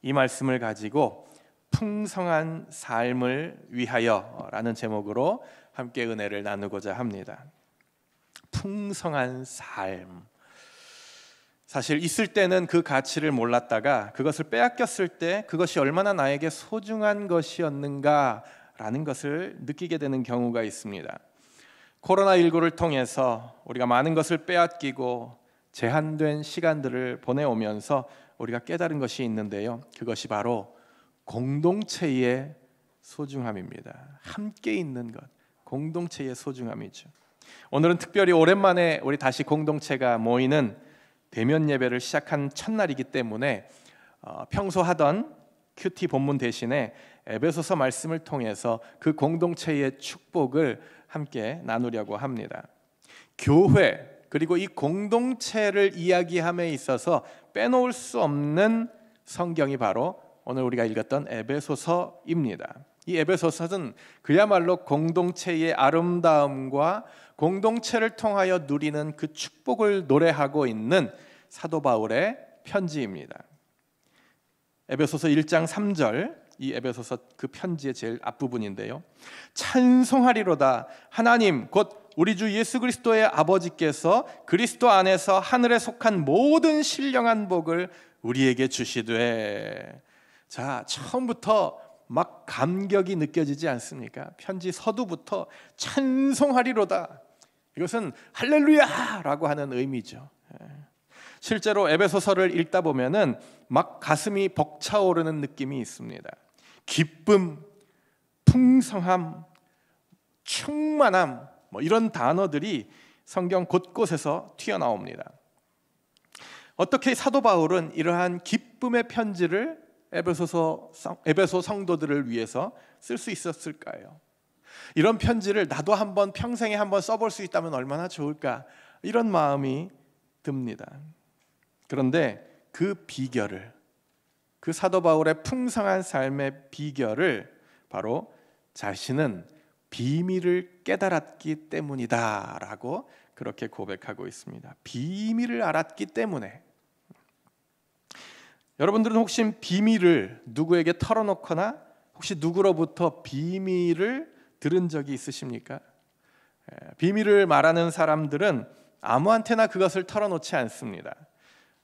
이 말씀을 가지고 풍성한 삶을 위하여 라는 제목으로 함께 은혜를 나누고자 합니다. 풍성한 삶. 사실 있을 때는 그 가치를 몰랐다가 그것을 빼앗겼을 때 그것이 얼마나 나에게 소중한 것이었는가라는 것을 느끼게 되는 경우가 있습니다. 코로나19를 통해서 우리가 많은 것을 빼앗기고 제한된 시간들을 보내오면서 우리가 깨달은 것이 있는데요. 그것이 바로 공동체의 소중함입니다. 함께 있는 것, 공동체의 소중함이죠. 오늘은 특별히 오랜만에 우리 다시 공동체가 모이는 대면 예배를 시작한 첫날이기 때문에 평소 하던 큐티 본문 대신에 에베소서 말씀을 통해서 그 공동체의 축복을 함께 나누려고 합니다. 교회 그리고 이 공동체를 이야기함에 있어서 빼놓을 수 없는 성경이 바로 오늘 우리가 읽었던 에베소서입니다. 이 에베소서는 그야말로 공동체의 아름다움과 공동체를 통하여 누리는 그 축복을 노래하고 있는 사도 바울의 편지입니다. 에베소서 1장 3절, 이 에베소서 그 편지의 제일 앞부분인데요. 찬송하리로다 하나님 곧 우리 주 예수 그리스도의 아버지께서 그리스도 안에서 하늘에 속한 모든 신령한 복을 우리에게 주시되. 자, 처음부터 막 감격이 느껴지지 않습니까? 편지 서두부터 찬송하리로다. 이것은 할렐루야라고 하는 의미죠. 실제로 에베소서를 읽다 보면은 막 가슴이 벅차오르는 느낌이 있습니다. 기쁨, 풍성함, 충만함, 이런 단어들이 성경 곳곳에서 튀어나옵니다. 어떻게 사도 바울은 이러한 기쁨의 편지를 에베소 성도들을 위해서 쓸 수 있었을까요? 이런 편지를 나도 한번 평생에 한번 써볼 수 있다면 얼마나 좋을까, 이런 마음이 듭니다. 그런데 그 비결을, 그 사도 바울의 풍성한 삶의 비결을 바로 자신은 비밀을 깨달았기 때문이다 라고 그렇게 고백하고 있습니다. 비밀을 알았기 때문에. 여러분들은 혹시 비밀을 누구에게 털어놓거나 혹시 누구로부터 비밀을 들은 적이 있으십니까? 비밀을 말하는 사람들은 아무한테나 그것을 털어놓지 않습니다.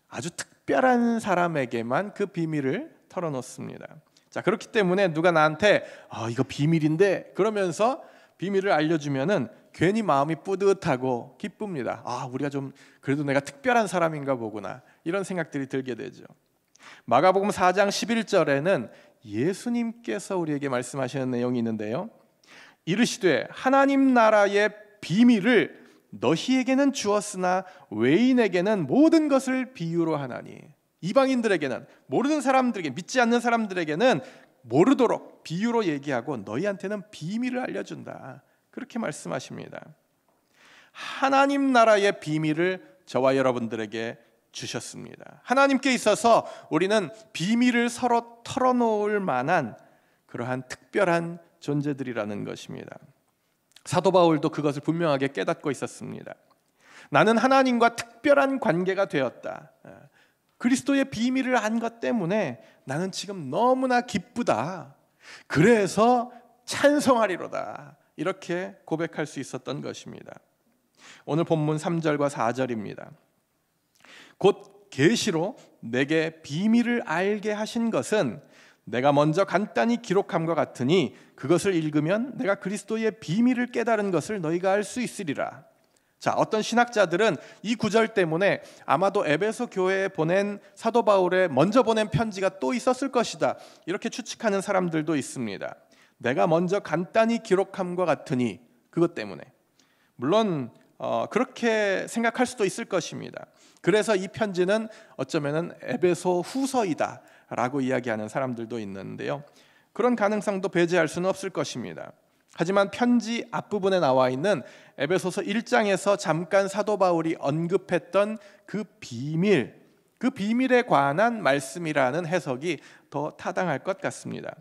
아주 특별한 사람에게만 그 비밀을 털어놓습니다. 자, 그렇기 때문에 누가 나한테 이거 비밀인데 그러면서 비밀을 알려주면은 괜히 마음이 뿌듯하고 기쁩니다. 우리가 좀 그래도 내가 특별한 사람인가 보구나, 이런 생각들이 들게 되죠. 마가복음 4장 11절에는 예수님께서 우리에게 말씀하시는 내용이 있는데요. 이르시되 하나님 나라의 비밀을 너희에게는 주었으나 외인에게는 모든 것을 비유로 하나니. 이방인들에게는, 모르는 사람들에게, 믿지 않는 사람들에게는 모르도록 비유로 얘기하고 너희한테는 비밀을 알려준다, 그렇게 말씀하십니다. 하나님 나라의 비밀을 저와 여러분들에게 주셨습니다. 하나님께 있어서 우리는 비밀을 서로 털어놓을 만한 그러한 특별한 존재들이라는 것입니다. 사도 바울도 그것을 분명하게 깨닫고 있었습니다. 나는 하나님과 특별한 관계가 되었다. 그리스도의 비밀을 안 것 때문에 나는 지금 너무나 기쁘다. 그래서 찬송하리로다. 이렇게 고백할 수 있었던 것입니다. 오늘 본문 3절과 4절입니다. 곧 계시로 내게 비밀을 알게 하신 것은 내가 먼저 간단히 기록함과 같으니 그것을 읽으면 내가 그리스도의 비밀을 깨달은 것을 너희가 알 수 있으리라. 자, 어떤 신학자들은 이 구절 때문에 아마도 에베소 교회에 보낸 사도 바울의 먼저 보낸 편지가 또 있었을 것이다, 이렇게 추측하는 사람들도 있습니다. 내가 먼저 간단히 기록함과 같으니, 그것 때문에. 물론 그렇게 생각할 수도 있을 것입니다. 그래서 이 편지는 어쩌면은 에베소 후서이다 라고 이야기하는 사람들도 있는데요. 그런 가능성도 배제할 수는 없을 것입니다. 하지만 편지 앞부분에 나와 있는 에베소서 1장에서 잠깐 사도 바울이 언급했던 그 비밀에 관한 말씀이라는 해석이 더 타당할 것 같습니다.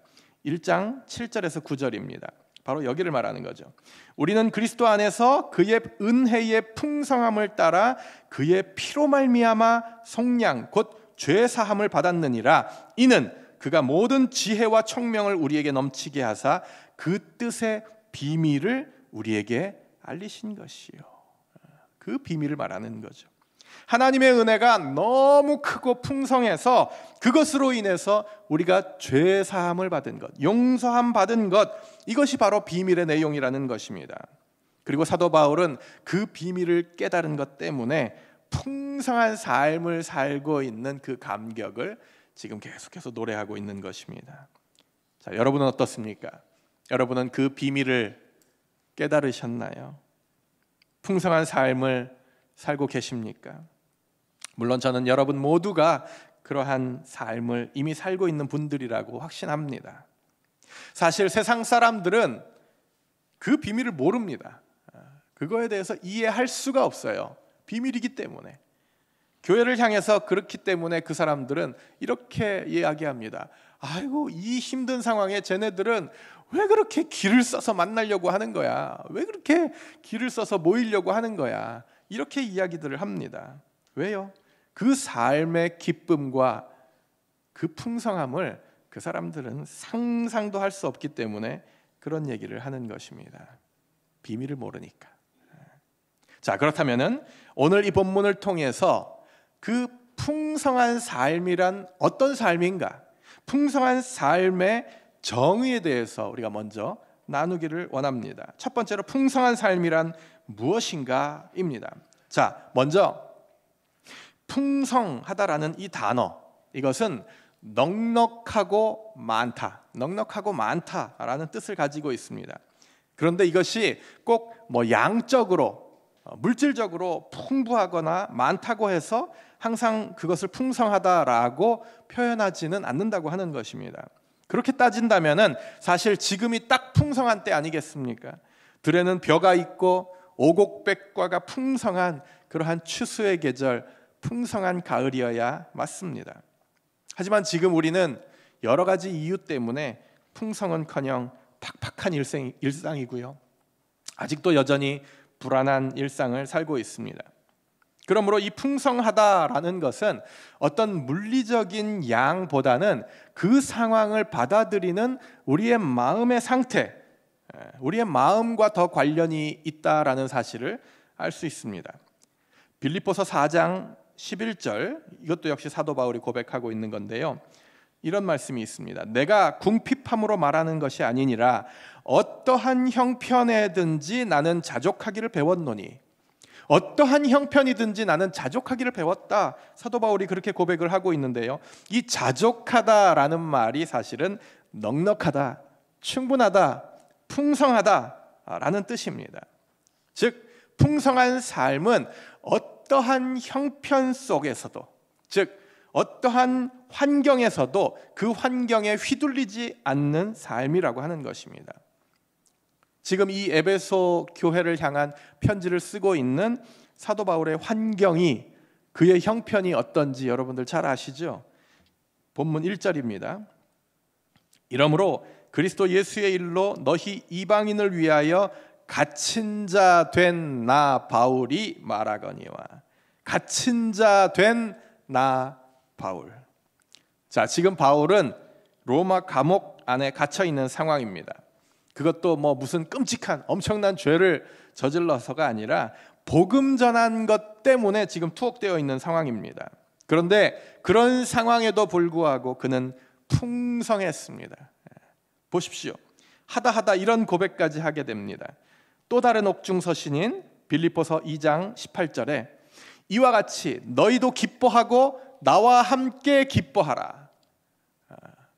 1장 7절에서 9절입니다. 바로 여기를 말하는 거죠. 우리는 그리스도 안에서 그의 은혜의 풍성함을 따라 그의 피로 말미암아 속량 곧 죄 사함을 받았느니라. 이는 그가 모든 지혜와 총명을 우리에게 넘치게 하사 그 뜻의 비밀을 우리에게 알리신 것이요. 그 비밀을 말하는 거죠. 하나님의 은혜가 너무 크고 풍성해서 그것으로 인해서 우리가 죄 사함을 받은 것, 용서함 받은 것, 이것이 바로 비밀의 내용이라는 것입니다. 그리고 사도 바울은 그 비밀을 깨달은 것 때문에 풍성한 삶을 살고 있는 그 감격을 지금 계속해서 노래하고 있는 것입니다. 자, 여러분은 어떻습니까? 여러분은 그 비밀을 깨달으셨나요? 풍성한 삶을 살고 계십니까? 물론 저는 여러분 모두가 그러한 삶을 이미 살고 있는 분들이라고 확신합니다. 사실 세상 사람들은 그 비밀을 모릅니다. 그거에 대해서 이해할 수가 없어요. 비밀이기 때문에. 교회를 향해서 그렇기 때문에 그 사람들은 이렇게 이야기합니다. 아이고, 이 힘든 상황에 쟤네들은 왜 그렇게 길을 써서 만나려고 하는 거야? 왜 그렇게 길을 써서 모이려고 하는 거야? 이렇게 이야기들을 합니다. 왜요? 그 삶의 기쁨과 그 풍성함을 그 사람들은 상상도 할 수 없기 때문에 그런 얘기를 하는 것입니다. 비밀을 모르니까. 자, 그렇다면은 오늘 이 본문을 통해서 그 풍성한 삶이란 어떤 삶인가? 풍성한 삶의 정의에 대해서 우리가 먼저 나누기를 원합니다. 첫 번째로 풍성한 삶이란 무엇인가입니다. 자, 먼저 풍성하다라는 이 단어, 이것은 넉넉하고 많다, 넉넉하고 많다라는 뜻을 가지고 있습니다. 그런데 이것이 꼭 양적으로 물질적으로 풍부하거나 많다고 해서 항상 그것을 풍성하다라고 표현하지는 않는다고 하는 것입니다. 그렇게 따진다면은 사실 지금이 딱 풍성한 때 아니겠습니까? 들에는 벼가 있고 오곡백과가 풍성한 그러한 추수의 계절, 풍성한 가을이어야 맞습니다. 하지만 지금 우리는 여러 가지 이유 때문에 풍성은커녕 팍팍한 일상이고요. 아직도 여전히 불안한 일상을 살고 있습니다. 그러므로 이 풍성하다라는 것은 어떤 물리적인 양보다는 그 상황을 받아들이는 우리의 마음의 상태, 우리의 마음과 더 관련이 있다라는 사실을 알 수 있습니다. 빌립보서 4장 11절, 이것도 역시 사도 바울이 고백하고 있는 건데요. 이런 말씀이 있습니다. 내가 궁핍함으로 말하는 것이 아니니라 어떠한 형편에든지 나는 자족하기를 배웠노니. 어떠한 형편이든지 나는 자족하기를 배웠다. 사도 바울이 그렇게 고백을 하고 있는데요. 이 자족하다라는 말이 사실은 넉넉하다, 충분하다, 풍성하다라는 뜻입니다. 즉 풍성한 삶은 어떠한 형편 속에서도, 즉 어떠한 환경에서도 그 환경에 휘둘리지 않는 삶이라고 하는 것입니다. 지금 이 에베소 교회를 향한 편지를 쓰고 있는 사도 바울의 환경이, 그의 형편이 어떤지 여러분들 잘 아시죠? 본문 1절입니다. 이러므로 그리스도 예수의 일로 너희 이방인을 위하여 갇힌 자 된 나 바울이 말하거니와. 갇힌 자 된 나 바울. 자, 지금 바울은 로마 감옥 안에 갇혀 있는 상황입니다. 그것도 무슨 끔찍한 엄청난 죄를 저질러서가 아니라 복음 전한 것 때문에 지금 투옥되어 있는 상황입니다. 그런데 그런 상황에도 불구하고 그는 풍성했습니다. 보십시오. 하다 이런 고백까지 하게 됩니다. 또 다른 옥중 서신인 빌립보서 2장 18절에 이와 같이 너희도 기뻐하고 나와 함께 기뻐하라.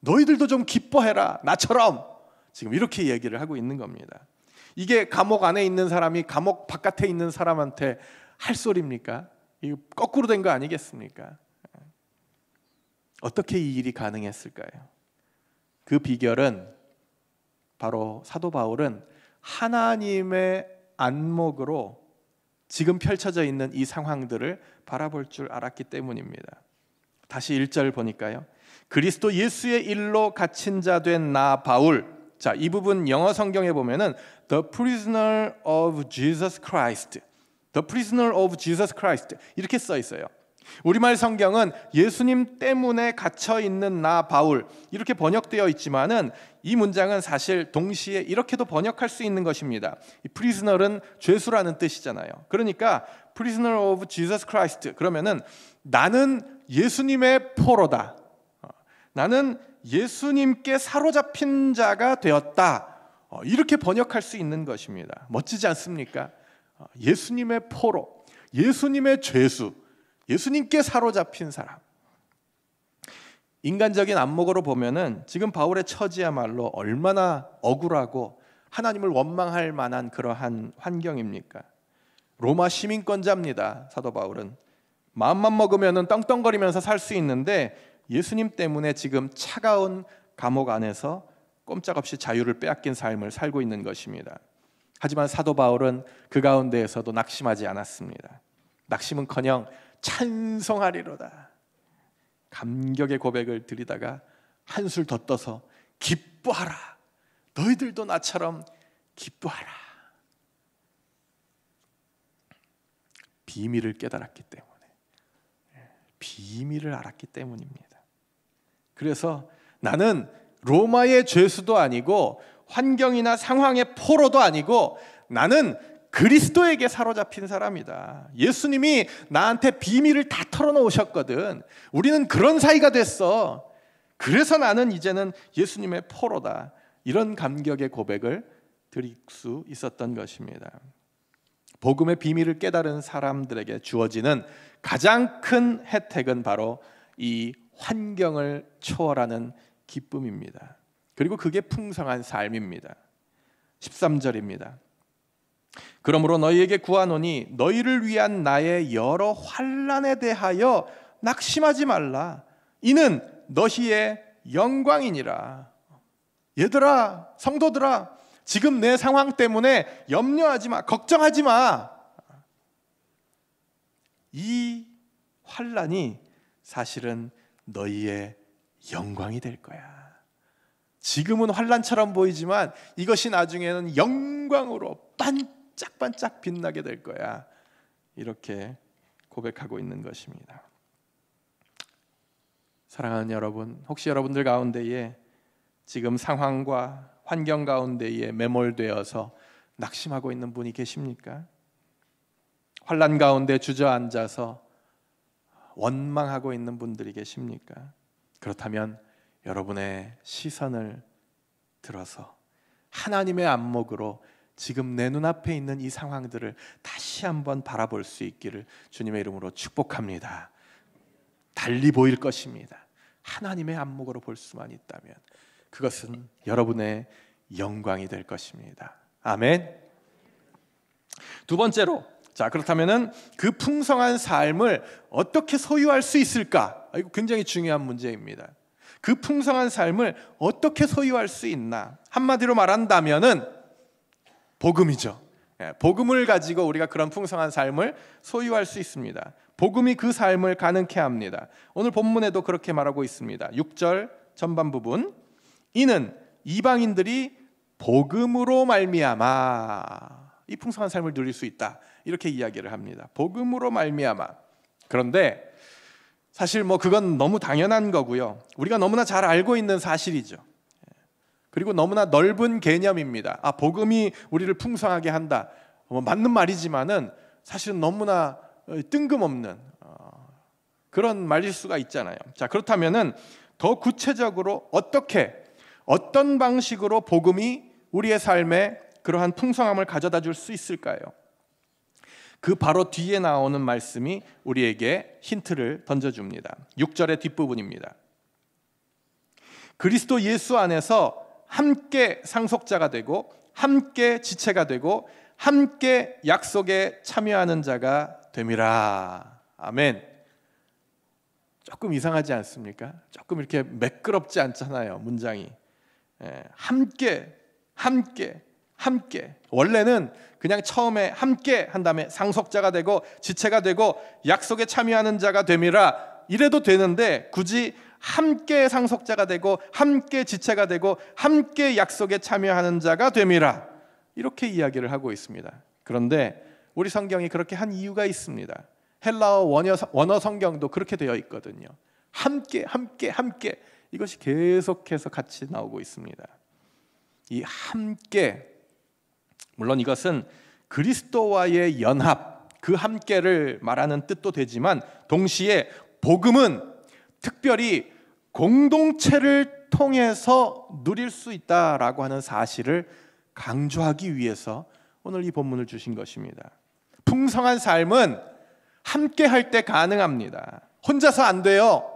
너희들도 좀 기뻐해라. 나처럼. 지금 이렇게 얘기를 하고 있는 겁니다. 이게 감옥 안에 있는 사람이 감옥 바깥에 있는 사람한테 할 소리입니까? 이거 거꾸로 된 거 아니겠습니까? 어떻게 이 일이 가능했을까요? 그 비결은 바로 사도 바울은 하나님의 안목으로 지금 펼쳐져 있는 이 상황들을 바라볼 줄 알았기 때문입니다. 다시 1절 보니까요. 그리스도 예수의 일로 갇힌 자 된 나 바울. 자, 이 부분 영어 성경에 보면은 The prisoner of Jesus Christ, The prisoner of Jesus Christ 이렇게 써 있어요. 우리말 성경은 예수님 때문에 갇혀 있는 나 바울 이렇게 번역되어 있지만은 이 문장은 사실 동시에 이렇게도 번역할 수 있는 것입니다. 이 prisoner는 죄수라는 뜻이잖아요. 그러니까 prisoner of Jesus Christ 그러면은 나는 예수님의 포로다. 나는 예수님께 사로잡힌 자가 되었다. 이렇게 번역할 수 있는 것입니다. 멋지지 않습니까? 예수님의 포로, 예수님의 죄수, 예수님께 사로잡힌 사람. 인간적인 안목으로 보면은 지금 바울의 처지야말로 얼마나 억울하고 하나님을 원망할 만한 그러한 환경입니까? 로마 시민권자입니다. 사도 바울은 마음만 먹으면은 떵떵거리면서 살 수 있는데 예수님 때문에 지금 차가운 감옥 안에서 꼼짝없이 자유를 빼앗긴 삶을 살고 있는 것입니다. 하지만 사도 바울은 그 가운데에서도 낙심하지 않았습니다. 낙심은커녕 찬송하리로다. 감격의 고백을 드리다가 한술 더 떠서 기뻐하라. 너희들도 나처럼 기뻐하라. 비밀을 깨달았기 때문에, 비밀을 알았기 때문입니다. 그래서 나는 로마의 죄수도 아니고 환경이나 상황의 포로도 아니고 나는 그리스도에게 사로잡힌 사람이다. 예수님이 나한테 비밀을 다 털어놓으셨거든. 우리는 그런 사이가 됐어. 그래서 나는 이제는 예수님의 포로다. 이런 감격의 고백을 드릴 수 있었던 것입니다. 복음의 비밀을 깨달은 사람들에게 주어지는 가장 큰 혜택은 바로 이 환경을 초월하는 기쁨입니다. 그리고 그게 풍성한 삶입니다. 13절입니다. 그러므로 너희에게 구하노니 너희를 위한 나의 여러 환난에 대하여 낙심하지 말라. 이는 너희의 영광이니라. 얘들아, 성도들아, 지금 내 상황 때문에 염려하지 마, 걱정하지 마. 이 환난이 사실은 너희의 영광이 될 거야. 지금은 환난처럼 보이지만 이것이 나중에는 영광으로 반짝반짝 빛나게 될 거야. 이렇게 고백하고 있는 것입니다. 사랑하는 여러분, 혹시 여러분들 가운데에 지금 상황과 환경 가운데에 매몰되어서 낙심하고 있는 분이 계십니까? 환난 가운데 주저앉아서 원망하고 있는 분들이 계십니까? 그렇다면 여러분의 시선을 들어서 하나님의 안목으로 지금 내 눈앞에 있는 이 상황들을 다시 한번 바라볼 수 있기를 주님의 이름으로 축복합니다. 달리 보일 것입니다. 하나님의 안목으로 볼 수만 있다면 그것은 여러분의 영광이 될 것입니다. 아멘. 두 번째로, 자, 그렇다면은 그 풍성한 삶을 어떻게 소유할 수 있을까? 이거 굉장히 중요한 문제입니다. 그 풍성한 삶을 어떻게 소유할 수 있나? 한마디로 말한다면은 복음이죠. 복음을 가지고 우리가 그런 풍성한 삶을 소유할 수 있습니다. 복음이 그 삶을 가능케 합니다. 오늘 본문에도 그렇게 말하고 있습니다. 6절 전반 부분, 이는 이방인들이 복음으로 말미암아 이 풍성한 삶을 누릴 수 있다. 이렇게 이야기를 합니다. 복음으로 말미암아. 그런데 사실 그건 너무 당연한 거고요. 우리가 너무나 잘 알고 있는 사실이죠. 그리고 너무나 넓은 개념입니다. 복음이 우리를 풍성하게 한다. 맞는 말이지만은 사실은 너무나 뜬금없는 그런 말일 수가 있잖아요. 자, 그렇다면은 더 구체적으로 어떤 방식으로 복음이 우리의 삶에 그러한 풍성함을 가져다 줄 수 있을까요? 그 바로 뒤에 나오는 말씀이 우리에게 힌트를 던져줍니다. 6절의 뒷부분입니다. 그리스도 예수 안에서 함께 상속자가 되고 함께 지체가 되고 함께 약속에 참여하는 자가 됨이라. 아멘. 조금 이상하지 않습니까? 조금 이렇게 매끄럽지 않잖아요, 문장이. 함께. 원래는 그냥 처음에 함께 한 다음에 상속자가 되고 지체가 되고 약속에 참여하는 자가 됨이라 이래도 되는데 굳이 함께 상속자가 되고 함께 지체가 되고 함께 약속에 참여하는 자가 됨이라 이렇게 이야기를 하고 있습니다. 그런데 우리 성경이 그렇게 한 이유가 있습니다. 헬라어 원어 성경도 그렇게 되어 있거든요. 함께 함께 함께, 이것이 계속해서 같이 나오고 있습니다. 이 함께, 물론 이것은 그리스도와의 연합, 그 함께를 말하는 뜻도 되지만 동시에 복음은 특별히 공동체를 통해서 누릴 수 있다라고 하는 사실을 강조하기 위해서 오늘 이 본문을 주신 것입니다. 풍성한 삶은 함께 할 때 가능합니다. 혼자서 안 돼요.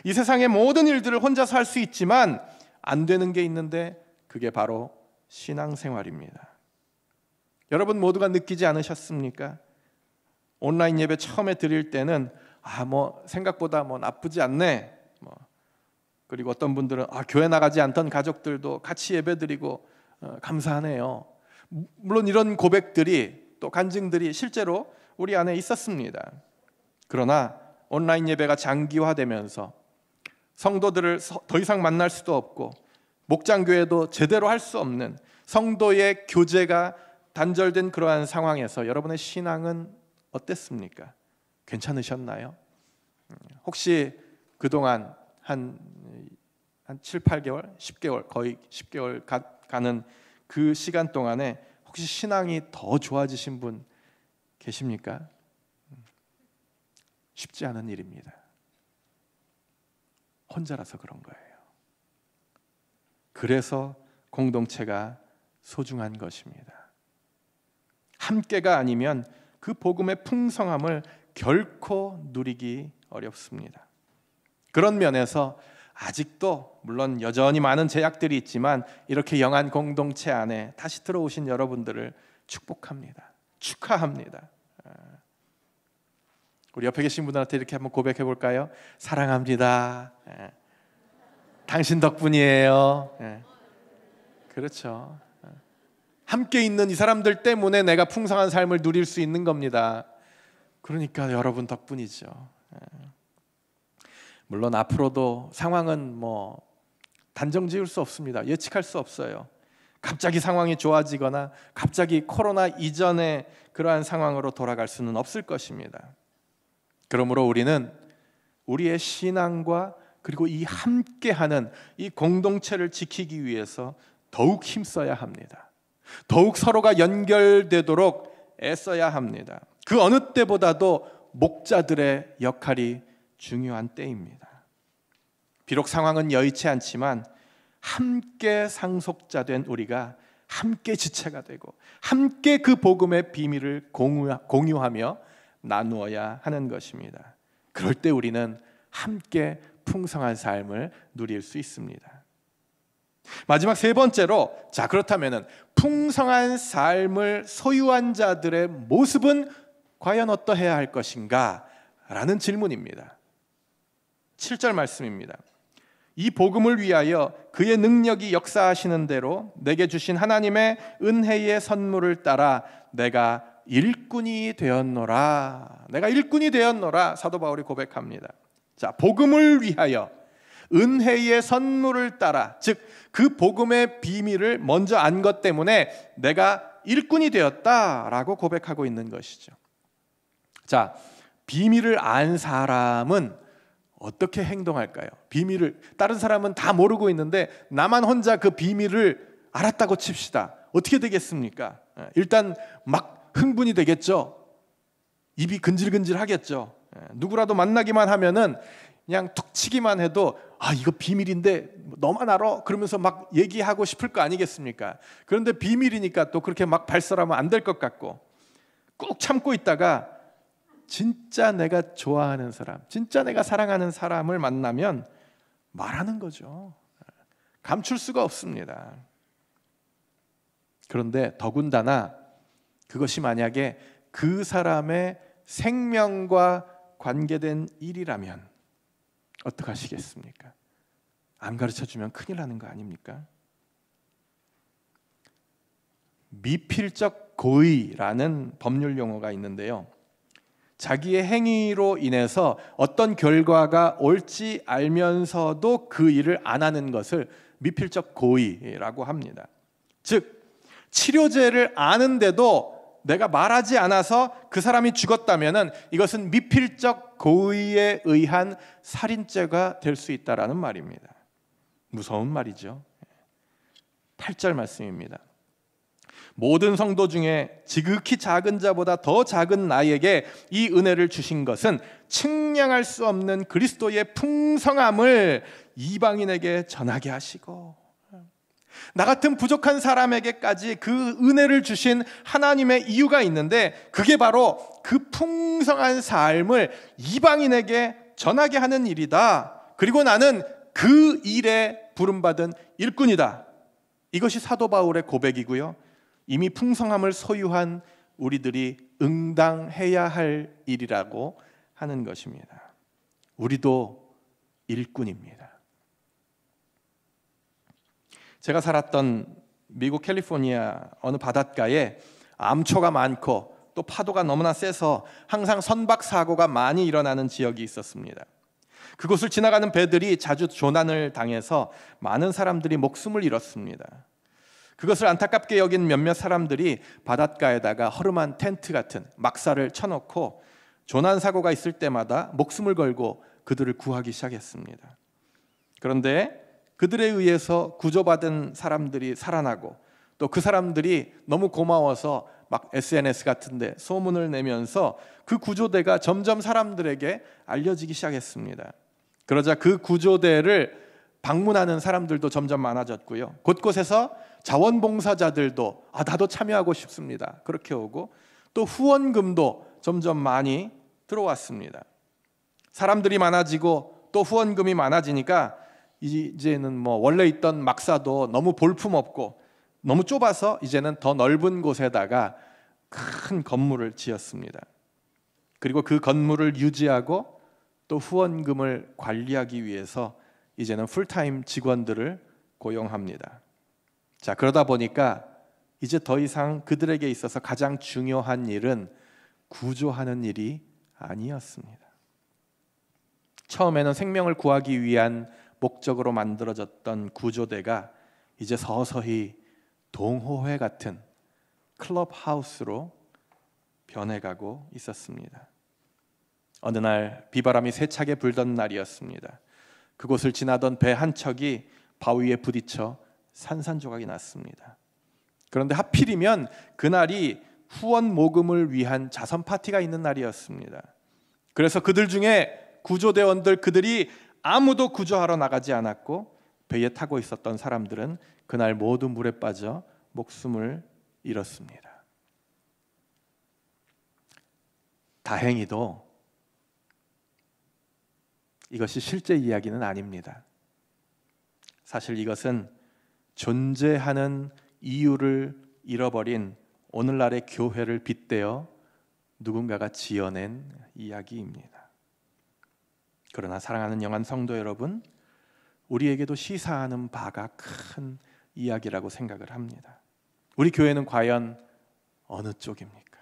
이 세상의 모든 일들을 혼자서 할 수 있지만 안 되는 게 있는데 그게 바로 신앙생활입니다. 여러분 모두가 느끼지 않으셨습니까? 온라인 예배 처음에 드릴 때는 생각보다 나쁘지 않네. 그리고 어떤 분들은 교회 나가지 않던 가족들도 같이 예배드리고 감사하네요. 물론 이런 고백들이 또 간증들이 실제로 우리 안에 있었습니다. 그러나 온라인 예배가 장기화되면서 성도들을 더 이상 만날 수도 없고 목장교회도 제대로 할 수 없는 성도의 교제가 단절된 그러한 상황에서 여러분의 신앙은 어땠습니까? 괜찮으셨나요? 혹시 그동안 한 7, 8개월, 10개월, 거의 10개월 가는 그 시간 동안에 혹시 신앙이 더 좋아지신 분 계십니까? 쉽지 않은 일입니다. 혼자라서 그런 거예요. 그래서 공동체가 소중한 것입니다. 함께가 아니면 그 복음의 풍성함을 결코 누리기 어렵습니다. 그런 면에서 아직도 물론 여전히 많은 제약들이 있지만 이렇게 영한 공동체 안에 다시 들어오신 여러분들을 축복합니다. 축하합니다. 우리 옆에 계신 분들한테 이렇게 한번 고백해 볼까요? 사랑합니다. 당신 덕분이에요. 그렇죠. 함께 있는 이 사람들 때문에 내가 풍성한 삶을 누릴 수 있는 겁니다. 그러니까 여러분 덕분이죠. 물론 앞으로도 상황은 단정 지을 수 없습니다. 예측할 수 없어요. 갑자기 상황이 좋아지거나 갑자기 코로나 이전의 그러한 상황으로 돌아갈 수는 없을 것입니다. 그러므로 우리는 우리의 신앙과 그리고 이 함께하는 이 공동체를 지키기 위해서 더욱 힘써야 합니다. 더욱 서로가 연결되도록 애써야 합니다. 그 어느 때보다도 목자들의 역할이 중요한 때입니다. 비록 상황은 여의치 않지만 함께 상속자 된 우리가 함께 지체가 되고 함께 그 복음의 비밀을 공유하며 나누어야 하는 것입니다. 그럴 때 우리는 함께 풍성한 삶을 누릴 수 있습니다. 마지막 세 번째로, 그렇다면 풍성한 삶을 소유한 자들의 모습은 과연 어떠해야 할 것인가? 라는 질문입니다. 7절 말씀입니다. 이 복음을 위하여 그의 능력이 역사하시는 대로 내게 주신 하나님의 은혜의 선물을 따라 내가 일꾼이 되었노라. 내가 일꾼이 되었노라. 사도 바울이 고백합니다. 복음을 위하여 은혜의 선물을 따라, 즉 그 복음의 비밀을 먼저 안 것 때문에 내가 일꾼이 되었다라고 고백하고 있는 것이죠. 비밀을 안 사람은 어떻게 행동할까요? 비밀을 다른 사람은 다 모르고 있는데 나만 혼자 그 비밀을 알았다고 칩시다. 어떻게 되겠습니까? 일단 막 흥분이 되겠죠. 입이 근질근질 하겠죠. 누구라도 만나기만 하면은 그냥 툭 치기만 해도 이거 비밀인데 너만 알아? 그러면서 막 얘기하고 싶을 거 아니겠습니까? 그런데 비밀이니까 또 그렇게 막 발설하면 안 될 것 같고 꾹 참고 있다가 진짜 내가 좋아하는 사람, 진짜 내가 사랑하는 사람을 만나면 말하는 거죠. 감출 수가 없습니다. 그런데 더군다나 그것이 만약에 그 사람의 생명과 관계된 일이라면 어떡하시겠습니까? 안 가르쳐주면 큰일 나는 거 아닙니까? 미필적 고의라는 법률 용어가 있는데요, 자기의 행위로 인해서 어떤 결과가 올지 알면서도 그 일을 안 하는 것을 미필적 고의라고 합니다. 즉 치료제를 아는데도 내가 말하지 않아서 그 사람이 죽었다면은 이것은 미필적 고의에 의한 살인죄가 될 수 있다라는 말입니다. 무서운 말이죠. 8절 말씀입니다. 모든 성도 중에 지극히 작은 자보다 더 작은 나에게 이 은혜를 주신 것은 측량할 수 없는 그리스도의 풍성함을 이방인에게 전하게 하시고, 나 같은 부족한 사람에게까지 그 은혜를 주신 하나님의 이유가 있는데, 그게 바로 그 풍성한 삶을 이방인에게 전하게 하는 일이다. 그리고 나는 그 일에 부름받은 일꾼이다. 이것이 사도 바울의 고백이고요, 이미 풍성함을 소유한 우리들이 응당해야 할 일이라고 하는 것입니다. 우리도 일꾼입니다. 제가 살았던 미국 캘리포니아 어느 바닷가에 암초가 많고 또 파도가 너무나 세서 항상 선박 사고가 많이 일어나는 지역이 있었습니다. 그곳을 지나가는 배들이 자주 조난을 당해서 많은 사람들이 목숨을 잃었습니다. 그것을 안타깝게 여긴 몇몇 사람들이 바닷가에다가 허름한 텐트 같은 막사를 쳐놓고 조난 사고가 있을 때마다 목숨을 걸고 그들을 구하기 시작했습니다. 그런데 그들에 의해서 구조받은 사람들이 살아나고, 또 그 사람들이 너무 고마워서 막 SNS 같은 데 소문을 내면서 그 구조대가 점점 사람들에게 알려지기 시작했습니다. 그러자 그 구조대를 방문하는 사람들도 점점 많아졌고요, 곳곳에서 자원봉사자들도 나도 참여하고 싶습니다, 그렇게 오고, 또 후원금도 점점 많이 들어왔습니다. 사람들이 많아지고 또 후원금이 많아지니까 이제는 원래 있던 막사도 너무 볼품없고 너무 좁아서 이제는 더 넓은 곳에다가 큰 건물을 지었습니다. 그리고 그 건물을 유지하고 또 후원금을 관리하기 위해서 이제는 풀타임 직원들을 고용합니다. 자, 그러다 보니까 이제 더 이상 그들에게 있어서 가장 중요한 일은 구조하는 일이 아니었습니다. 처음에는 생명을 구하기 위한 목적으로 만들어졌던 구조대가 이제 서서히 동호회 같은 클럽하우스로 변해가고 있었습니다. 어느 날 비바람이 세차게 불던 날이었습니다. 그곳을 지나던 배 한 척이 바위에 부딪혀 산산조각이 났습니다. 그런데 하필이면 그날이 후원 모금을 위한 자선 파티가 있는 날이었습니다. 그래서 그들 중에 구조대원들, 그들이 아무도 구조하러 나가지 않았고 배에 타고 있었던 사람들은 그날 모두 물에 빠져 목숨을 잃었습니다. 다행히도 이것이 실제 이야기는 아닙니다. 사실 이것은 존재하는 이유를 잃어버린 오늘날의 교회를 빗대어 누군가가 지어낸 이야기입니다. 그러나 사랑하는 영한 성도 여러분, 우리에게도 시사하는 바가 큰 이야기라고 생각을 합니다. 우리 교회는 과연 어느 쪽입니까?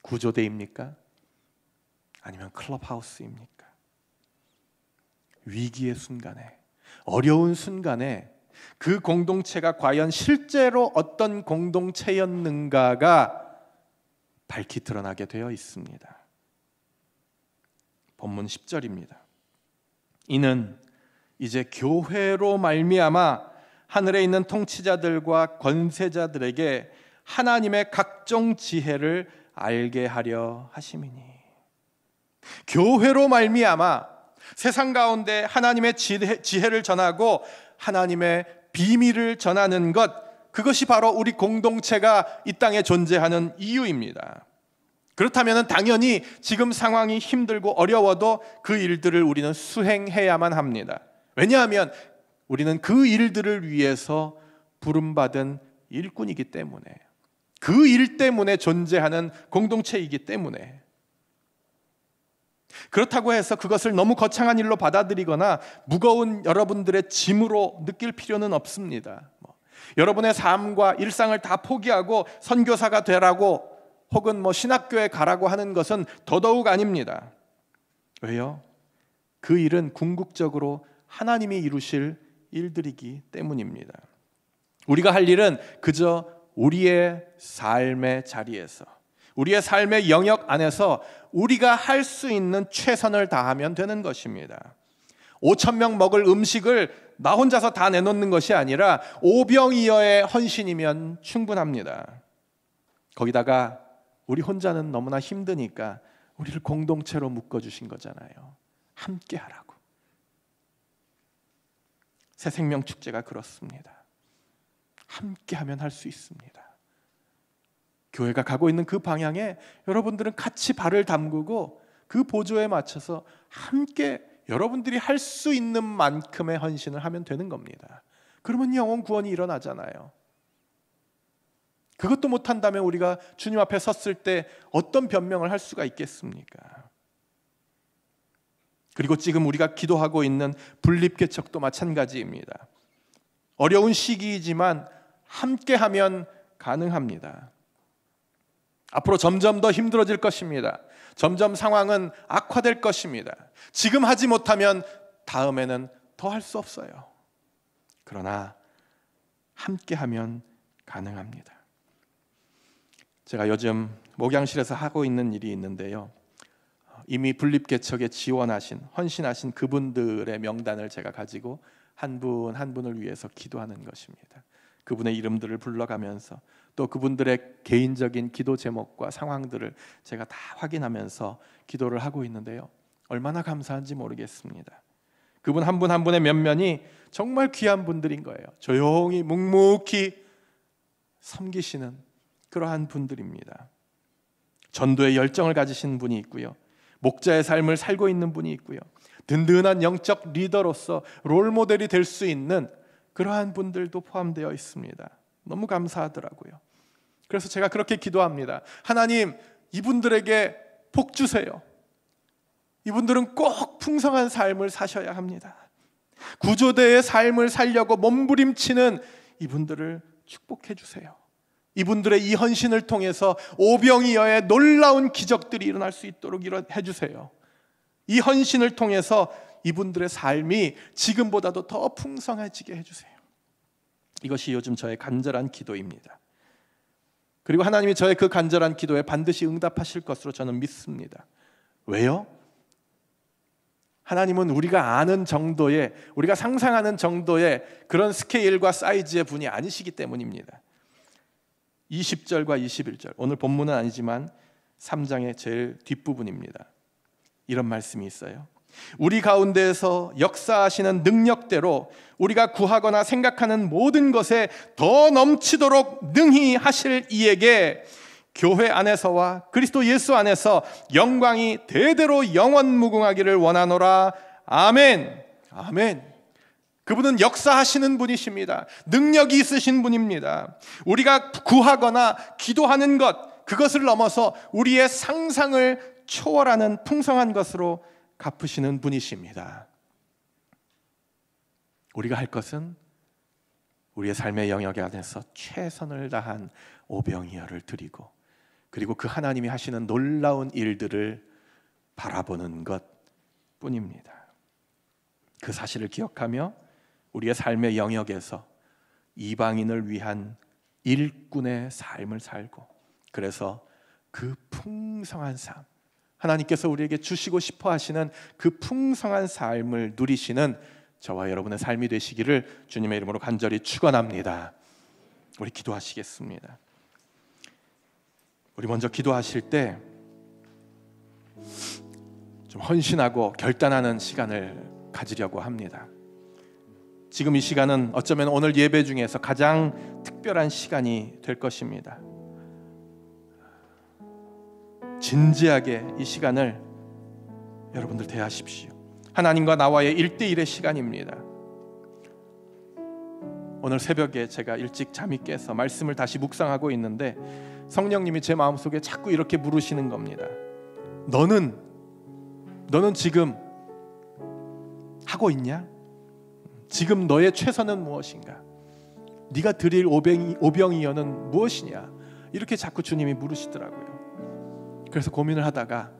구조대입니까? 아니면 클럽하우스입니까? 위기의 순간에, 어려운 순간에 그 공동체가 과연 실제로 어떤 공동체였는가가 밝히 드러나게 되어 있습니다. 본문 10절입니다. 이는 이제 교회로 말미암아 하늘에 있는 통치자들과 권세자들에게 하나님의 각종 지혜를 알게 하려 하심이니. 교회로 말미암아 세상 가운데 하나님의 지혜를 전하고 하나님의 비밀을 전하는 것, 그것이 바로 우리 공동체가 이 땅에 존재하는 이유입니다. 그렇다면 당연히 지금 상황이 힘들고 어려워도 그 일들을 우리는 수행해야만 합니다. 왜냐하면 우리는 그 일들을 위해서 부름받은 일꾼이기 때문에, 그 일 때문에 존재하는 공동체이기 때문에. 그렇다고 해서 그것을 너무 거창한 일로 받아들이거나 무거운 여러분들의 짐으로 느낄 필요는 없습니다. 여러분의 삶과 일상을 다 포기하고 선교사가 되라고 혹은 신학교에 가라고 하는 것은 더더욱 아닙니다. 왜요? 그 일은 궁극적으로 하나님이 이루실 일들이기 때문입니다. 우리가 할 일은 그저 우리의 삶의 자리에서, 우리의 삶의 영역 안에서 우리가 할 수 있는 최선을 다하면 되는 것입니다. 5,000명 먹을 음식을 나 혼자서 다 내놓는 것이 아니라 오병이어의 헌신이면 충분합니다. 거기다가 우리 혼자는 너무나 힘드니까 우리를 공동체로 묶어주신 거잖아요. 함께 하라고. 새생명 축제가 그렇습니다. 함께 하면 할 수 있습니다. 교회가 가고 있는 그 방향에 여러분들은 같이 발을 담그고 그 보조에 맞춰서 함께 여러분들이 할 수 있는 만큼의 헌신을 하면 되는 겁니다. 그러면 영혼 구원이 일어나잖아요. 그것도 못한다면 우리가 주님 앞에 섰을 때 어떤 변명을 할 수가 있겠습니까? 그리고 지금 우리가 기도하고 있는 분립개척도 마찬가지입니다. 어려운 시기이지만 함께하면 가능합니다. 앞으로 점점 더 힘들어질 것입니다. 점점 상황은 악화될 것입니다. 지금 하지 못하면 다음에는 더 할 수 없어요. 그러나 함께하면 가능합니다. 제가 요즘 목양실에서 하고 있는 일이 있는데요, 이미 분립개척에 지원하신, 헌신하신 그분들의 명단을 제가 가지고 한 분 한 분을 위해서 기도하는 것입니다. 그분의 이름들을 불러가면서 또 그분들의 개인적인 기도 제목과 상황들을 제가 다 확인하면서 기도를 하고 있는데요, 얼마나 감사한지 모르겠습니다. 그분 한 분 한 분의 면면이 정말 귀한 분들인 거예요. 조용히 묵묵히 섬기시는 그러한 분들입니다. 전도의 열정을 가지신 분이 있고요, 목자의 삶을 살고 있는 분이 있고요, 든든한 영적 리더로서 롤모델이 될 수 있는 그러한 분들도 포함되어 있습니다. 너무 감사하더라고요. 그래서 제가 그렇게 기도합니다. 하나님, 이분들에게 복 주세요. 이분들은 꼭 풍성한 삶을 사셔야 합니다. 구조대의 삶을 살려고 몸부림치는 이분들을 축복해 주세요. 이분들의 이 헌신을 통해서 오병이어의 놀라운 기적들이 일어날 수 있도록 해주세요. 이 헌신을 통해서 이분들의 삶이 지금보다도 더 풍성해지게 해주세요. 이것이 요즘 저의 간절한 기도입니다. 그리고 하나님이 저의 그 간절한 기도에 반드시 응답하실 것으로 저는 믿습니다. 왜요? 하나님은 우리가 아는 정도의, 우리가 상상하는 정도의 그런 스케일과 사이즈의 분이 아니시기 때문입니다. 20절과 21절, 오늘 본문은 아니지만 3장의 제일 뒷부분입니다. 이런 말씀이 있어요. 우리 가운데에서 역사하시는 능력대로 우리가 구하거나 생각하는 모든 것에 더 넘치도록 능히 하실 이에게 교회 안에서와 그리스도 예수 안에서 영광이 대대로 영원무궁하기를 원하노라. 아멘. 아멘. 그분은 역사하시는 분이십니다. 능력이 있으신 분입니다. 우리가 구하거나 기도하는 것, 그것을 넘어서 우리의 상상을 초월하는 풍성한 것으로 갚으시는 분이십니다. 우리가 할 것은 우리의 삶의 영역 안에서 최선을 다한 오병이어를 드리고, 그리고 그 하나님이 하시는 놀라운 일들을 바라보는 것 뿐입니다. 그 사실을 기억하며 우리의 삶의 영역에서 이방인을 위한 일꾼의 삶을 살고, 그래서 그 풍성한 삶, 하나님께서 우리에게 주시고 싶어 하시는 그 풍성한 삶을 누리시는 저와 여러분의 삶이 되시기를 주님의 이름으로 간절히 축원합니다. 우리 기도하시겠습니다. 우리 먼저 기도하실 때 좀 헌신하고 결단하는 시간을 가지려고 합니다. 지금 이 시간은 어쩌면 오늘 예배 중에서 가장 특별한 시간이 될 것입니다. 진지하게 이 시간을 여러분들 대하십시오. 하나님과 나와의 1대1의 시간입니다. 오늘 새벽에 제가 일찍 잠이 깨서 말씀을 다시 묵상하고 있는데 성령님이 제 마음속에 자꾸 이렇게 물으시는 겁니다. 너는 지금 하고 있냐? 지금 너의 최선은 무엇인가? 네가 드릴 오병이어는 무엇이냐? 이렇게 자꾸 주님이 물으시더라고요. 그래서 고민을 하다가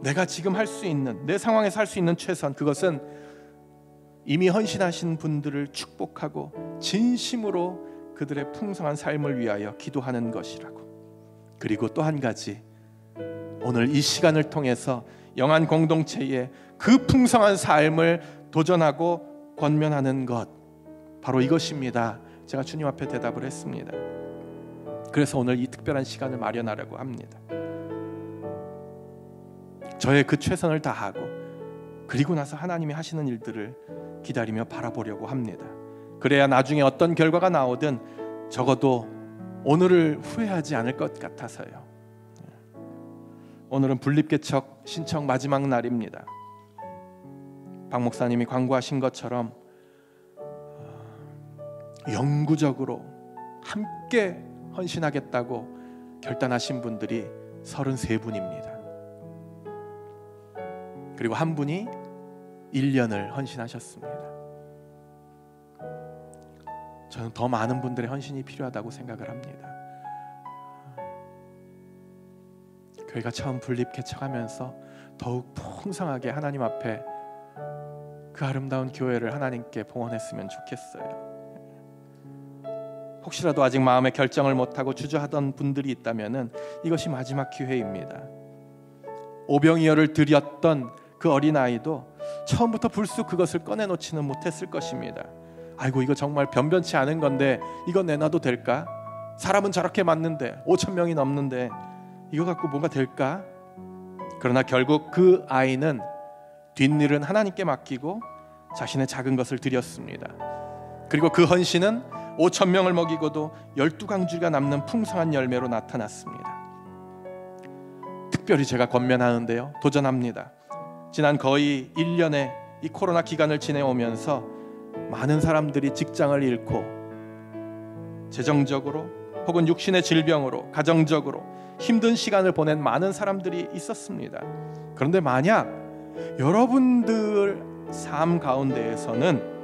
내가 지금 할 수 있는, 내 상황에서 할 수 있는 최선, 그것은 이미 헌신하신 분들을 축복하고 진심으로 그들의 풍성한 삶을 위하여 기도하는 것이라고. 그리고 또 한 가지, 오늘 이 시간을 통해서 영안 공동체의 그 풍성한 삶을 도전하고 권면하는 것, 바로 이것입니다. 제가 주님 앞에 대답을 했습니다. 그래서 오늘 이 특별한 시간을 마련하려고 합니다. 저의 그 최선을 다하고 그리고 나서 하나님이 하시는 일들을 기다리며 바라보려고 합니다. 그래야 나중에 어떤 결과가 나오든 적어도 오늘을 후회하지 않을 것 같아서요. 오늘은 분립개척 신청 마지막 날입니다. 박 목사님이 광고하신 것처럼 영구적으로 함께 헌신하겠다고 결단하신 분들이 33분입니다. 그리고 한 분이 1년을 헌신하셨습니다. 저는 더 많은 분들의 헌신이 필요하다고 생각을 합니다. 교회가 처음 분립개척하면서 더욱 풍성하게 하나님 앞에 그 아름다운 교회를 하나님께 봉헌했으면 좋겠어요. 혹시라도 아직 마음의 결정을 못하고 주저하던 분들이 있다면 이것이 마지막 기회입니다. 오병이어를 드렸던 그 어린아이도 처음부터 불쑥 그것을 꺼내놓지는 못했을 것입니다. 아이고, 이거 정말 변변치 않은 건데 이거 내놔도 될까? 사람은 저렇게 맞는데 5,000명이 넘는데 이거 갖고 뭐가 될까? 그러나 결국 그 아이는 뒷일은 하나님께 맡기고 자신의 작은 것을 드렸습니다. 그리고 그 헌신은 5,000명을 먹이고도 12강주가 남는 풍성한 열매로 나타났습니다. 특별히 제가 권면하는데요, 도전합니다. 지난 거의 1년의 이 코로나 기간을 지내오면서 많은 사람들이 직장을 잃고 재정적으로 혹은 육신의 질병으로 가정적으로 힘든 시간을 보낸 많은 사람들이 있었습니다. 그런데 만약 여러분들 삶 가운데에서는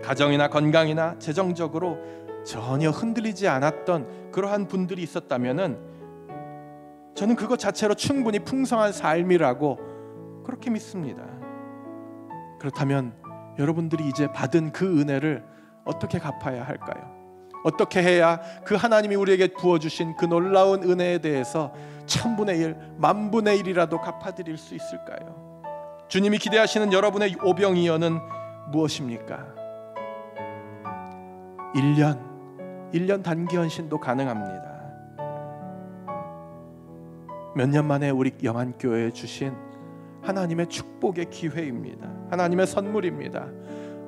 가정이나 건강이나 재정적으로 전혀 흔들리지 않았던 그러한 분들이 있었다면은 저는 그것 자체로 충분히 풍성한 삶이라고 그렇게 믿습니다. 그렇다면 여러분들이 이제 받은 그 은혜를 어떻게 갚아야 할까요? 어떻게 해야 그 하나님이 우리에게 부어주신 그 놀라운 은혜에 대해서 1000분의 1, 10,000분의 1이라도 갚아드릴 수 있을까요? 주님이 기대하시는 여러분의 오병이어는 무엇입니까? 1년 단기 헌신도 가능합니다. 몇 년 만에 우리 영안교회에 주신 하나님의 축복의 기회입니다. 하나님의 선물입니다.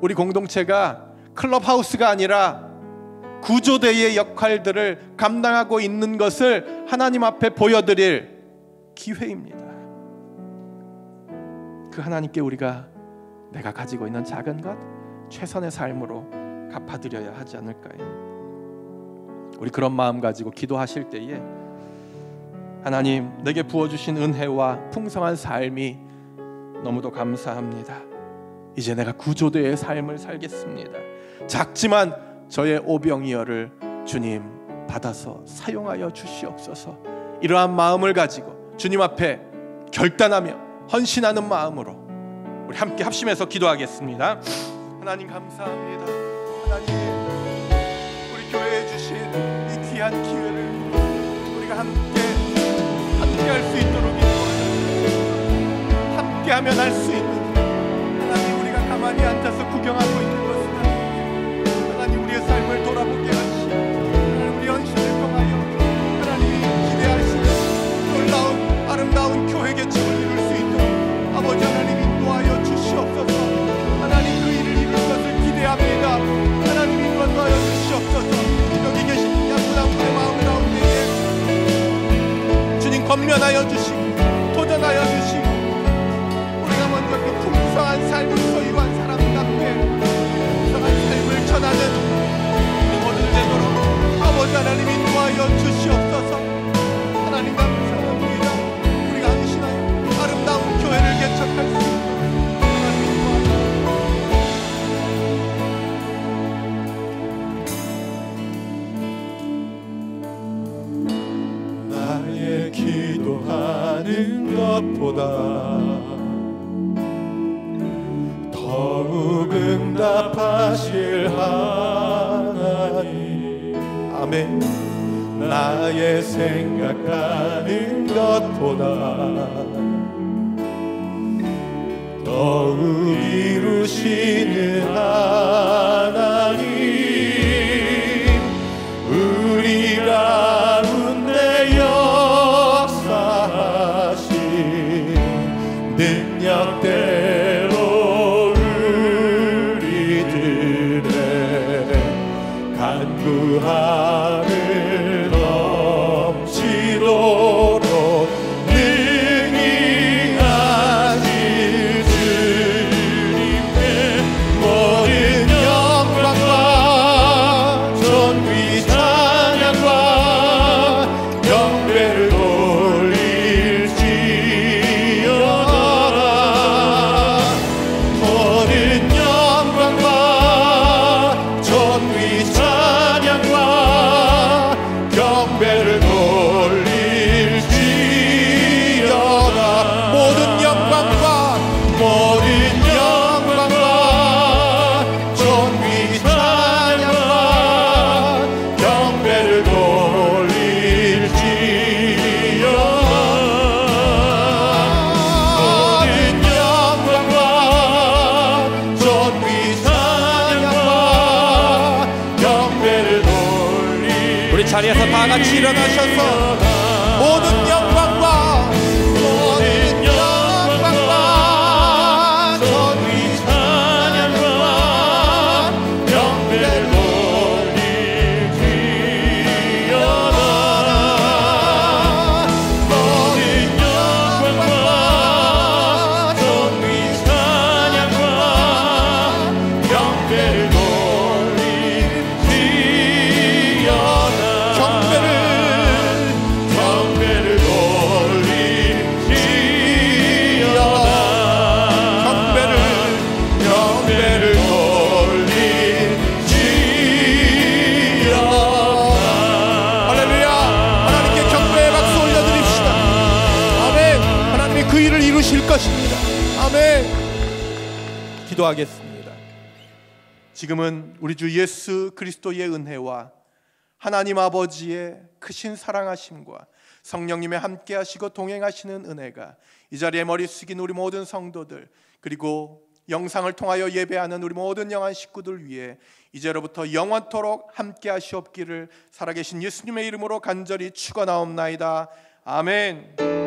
우리 공동체가 클럽하우스가 아니라 구조대의 역할들을 감당하고 있는 것을 하나님 앞에 보여드릴 기회입니다. 그 하나님께 우리가 내가 가지고 있는 작은 것, 최선의 삶으로 갚아드려야 하지 않을까요? 우리 그런 마음 가지고 기도하실 때에 하나님, 내게 부어주신 은혜와 풍성한 삶이 너무도 감사합니다. 이제 내가 구조대의 삶을 살겠습니다. 작지만 저의 오병이어를 주님 받아서 사용하여 주시옵소서. 이러한 마음을 가지고 주님 앞에 결단하며 헌신하는 마음으로 우리 함께 합심해서 기도하겠습니다. 하나님 감사합니다. 하나님, 우리 교회에 주신 이 귀한 기회를 우리가 함께 할 수 있도록 인도하옵소서. 함께하면 할 수 있는, 하나님, 우리가 가만히 앉아서 구경하고 있는 것은 아니고 하나님, 우리의 삶을 돌아보게 하시고 하나님, 우리 헌신을 통하여 하나님이 기대하시는 놀라운 아름다운 교회 개척을 이룰 수 있도록 아버지 하나님 인도하여 주시옵소서. 하나님, 그 일을 이룰 것을 기대합니다. 하나님 인도하여 주시옵소서. 여기 계신 양분의 마음 가운데에 주님 권면하여 주시고 도전하여 주시고 우리가 먼저 그 풍성한 삶을 소유한 사람답게 풍성한 삶을 전하는 우리 모두 되도록 아버지 하나님 인도하여 주시옵소서. 하나님 감사합니다. 우리가 헌신하여 아름다운 교회를 개척할 수 있도록 기도하는 것보다 더욱 응답하실 하나님, 아멘. 나의 생각하는 것보다 더욱 이루시는 하나님, 우리 가운데 역사하신 능력대로 우리들의 간구함을 넘치도록 능히 하실 주님께 모든 영광과 존귀 찬양과 경배를 돌릴지어다. 모든 영광과 존귀 찬양과 경배를 돌릴지어다. 모든 영광과 존귀 찬양과 경배를 돌릴지어다. 모든 영광과 존귀 찬양과 경배를 돌릴지어다. 우리 자리에서 다 같이 일어나셔서 모든 영광과 존귀 찬양과 경배를 돌릴지어다. 모든 영광과 존귀 찬양과 경배를 돌릴지어다. 경배를 돌릴지어다. 할렐루야. 하나님께 경배의 박수 올려드립시다. 아멘. 하나님이 그 일을 이루실 것입니다. 아멘. 기도하겠습니다. 지금은 우리 주 예수 그리스도의 은혜와 하나님 아버지의 크신 사랑하심과 성령님의 함께하시고 동행하시는 은혜가 이 자리에 머리 숙인 우리 모든 성도들, 그리고 영상을 통하여 예배하는 우리 모든 영한 식구들 위해 이제로부터 영원토록 함께하시옵기를 살아계신 예수님의 이름으로 간절히 축원하옵나이다. 아멘.